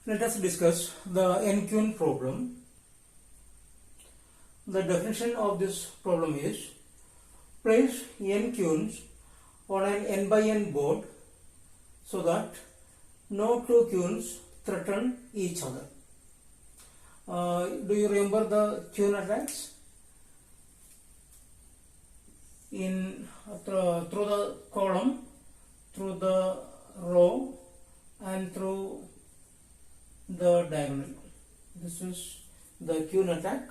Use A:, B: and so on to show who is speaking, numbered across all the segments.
A: Let us discuss the n-queen problem. The definition of this problem is: place n queens on an n by n board so that no two queens threaten each other. Do you remember the queen attacks? Through the column, through the row, and through the diagonal. This is the queen attack.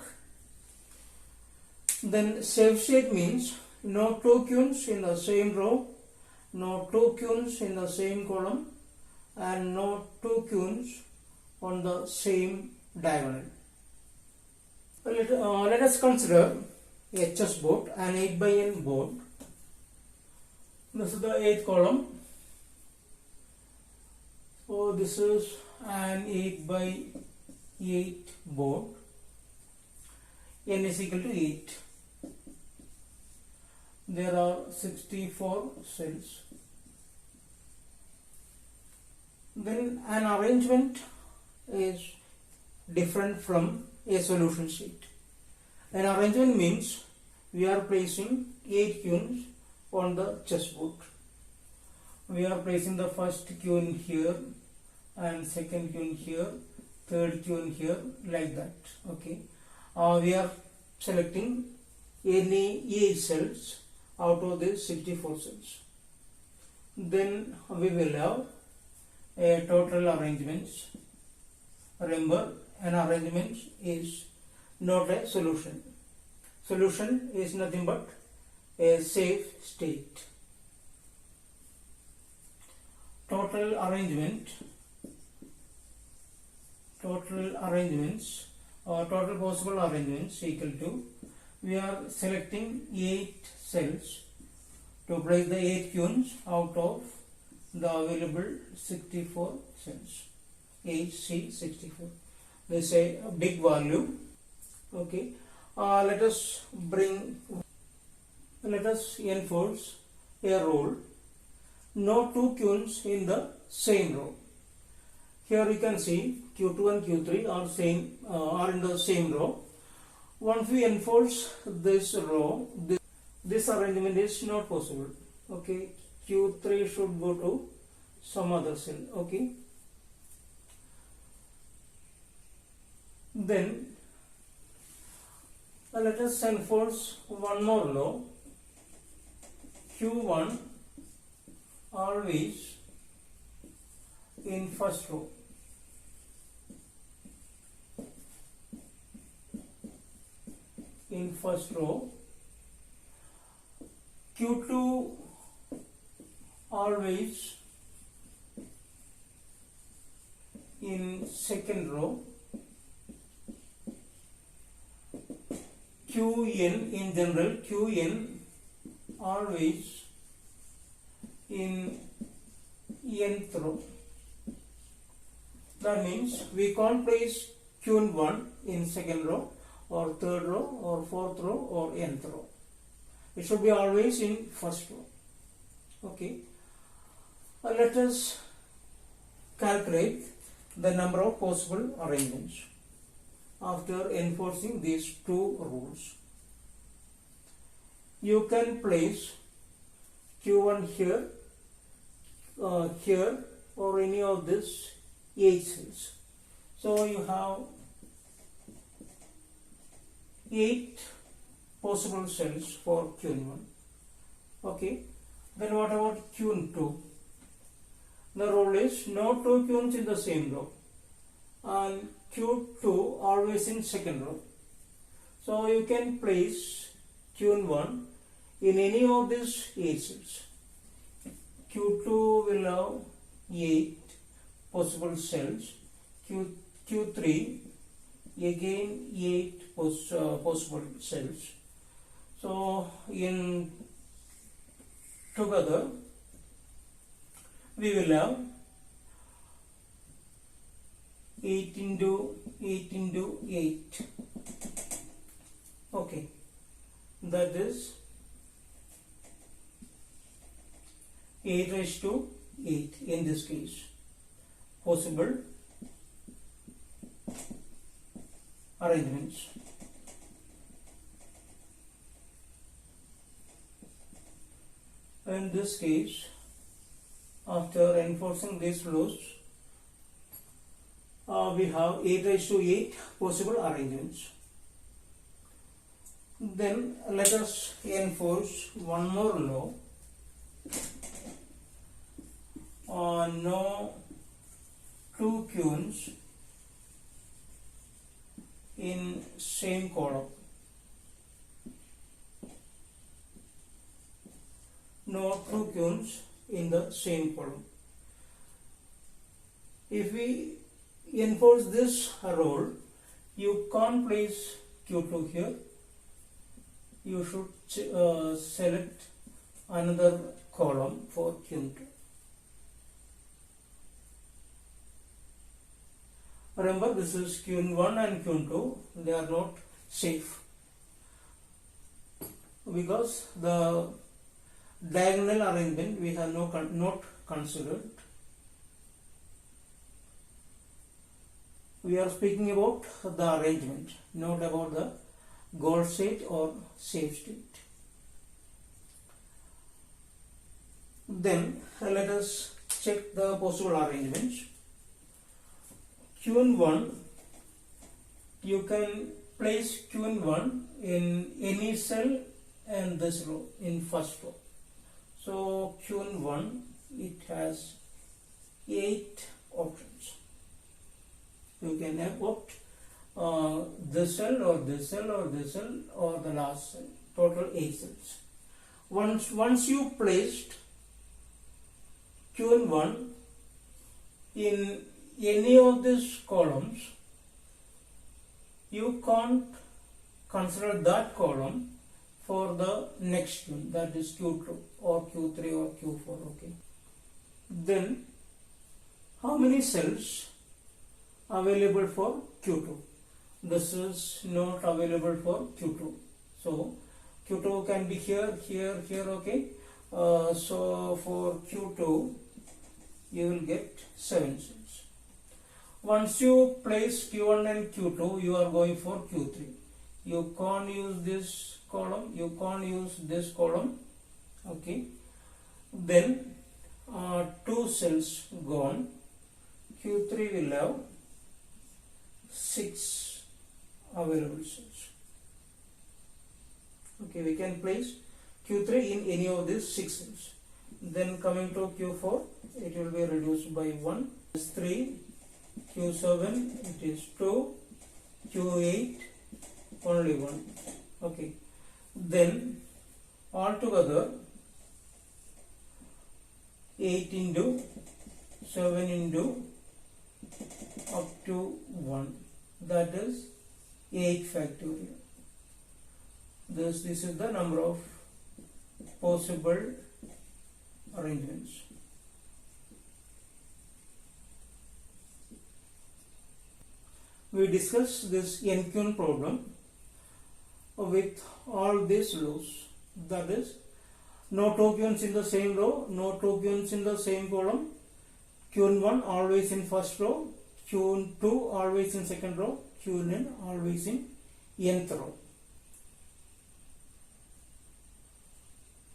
A: Then safe state means no two queens in the same row, no two queens in the same column, and no two queens on the same diagonal. Let us consider a chessboard, an 8 by n board. This is the 8th column. So this is an 8 by 8 board. N is equal to 8. There are 64 cells. Then an arrangement is different from a solution sheet. An arrangement means we are placing 8 queens on the chessboard. We are placing the first queen here and second queen here, third queen here, like that. Okay. We are selecting any 8 cells out of these 64 cells. Then we will have a total arrangements. Remember, an arrangement is not a solution. Solution is nothing but a safe state. Total arrangements or total possible arrangements equal to, we are selecting 8 cells to place the 8 queens out of the available 64 cells. 8C64. This is a big value. Okay. Let us enforce a rule: no two queens in the same row. Here you can see Q2 and Q3 are in the same row. Once we enforce this row, this arrangement is not possible. Okay, Q3 should go to some other cell. Okay. Then let us enforce one more law. Q1 always in first row. In first row. Q2 always in second row. Qn in general, Qn always in nth row. That means we can't place Qn1 in second row or third row or fourth row or nth row. It should be always in first row. Okay. Let us calculate the number of possible arrangements after enforcing these two rules. You can place Q1 here, here, or any of these 8 cells. So you have 8 possible cells for Q1. Okay. Then what about Q2? The rule is no two queens in the same row, and Q2 always in second row. So you can place Q1 in any of these 8 cells. Q2 will have 8 possible cells. Q3 again 8 possible cells. So in together we will have 8 into 8. Okay, that is 8 raised to 8 in this case. Possible arrangements. In this case, after enforcing these laws, we have 8 raised to 8 possible arrangements. Then let us enforce one more law. No two queues in same column. No two queues in the same column. If we enforce this rule, you can't place Q2 here. You should select another column for Q2. Remember, this is Q1 and Q2. They are not safe because the diagonal arrangement we have not considered. We are speaking about the arrangement, not about the goal state or safe state. Then let us check the possible arrangements. Q1, you can place Q1 in any cell and this row in first row. So Q1, it has 8 options. You can opt this cell or this cell or this cell or the last cell. Total 8 cells. Once you placed Q1 in any of these columns, you can't consider that column for the next one, that is Q2 or Q3 or Q4. Okay. Then how many cells available for Q2? This is not available for Q2. So Q2 can be here, here, here. Okay. So for Q2, you will get 7 cells. Once you place Q1 and Q2, you are going for Q3. You can't use this column, you can't use this column. Okay. Then 2 cells gone. Q3 will have 6 available cells. Okay, we can place Q3 in any of these 6 cells. Then coming to Q4, it will be reduced by 1. This 3. Q7, it is 2. Q8, only 1. Okay. Then altogether 8 into 7 into up to 1, that is 8 factorial. This is the number of possible arrangements. We discussed this NQN problem with all these laws, that is no two queues in the same row, no two queues in the same column, Q1 always in first row, Q2 always in second row, Qn always in nth row.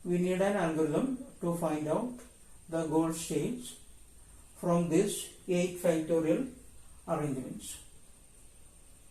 A: We need an algorithm to find out the goal states from these 8 factorial arrangements.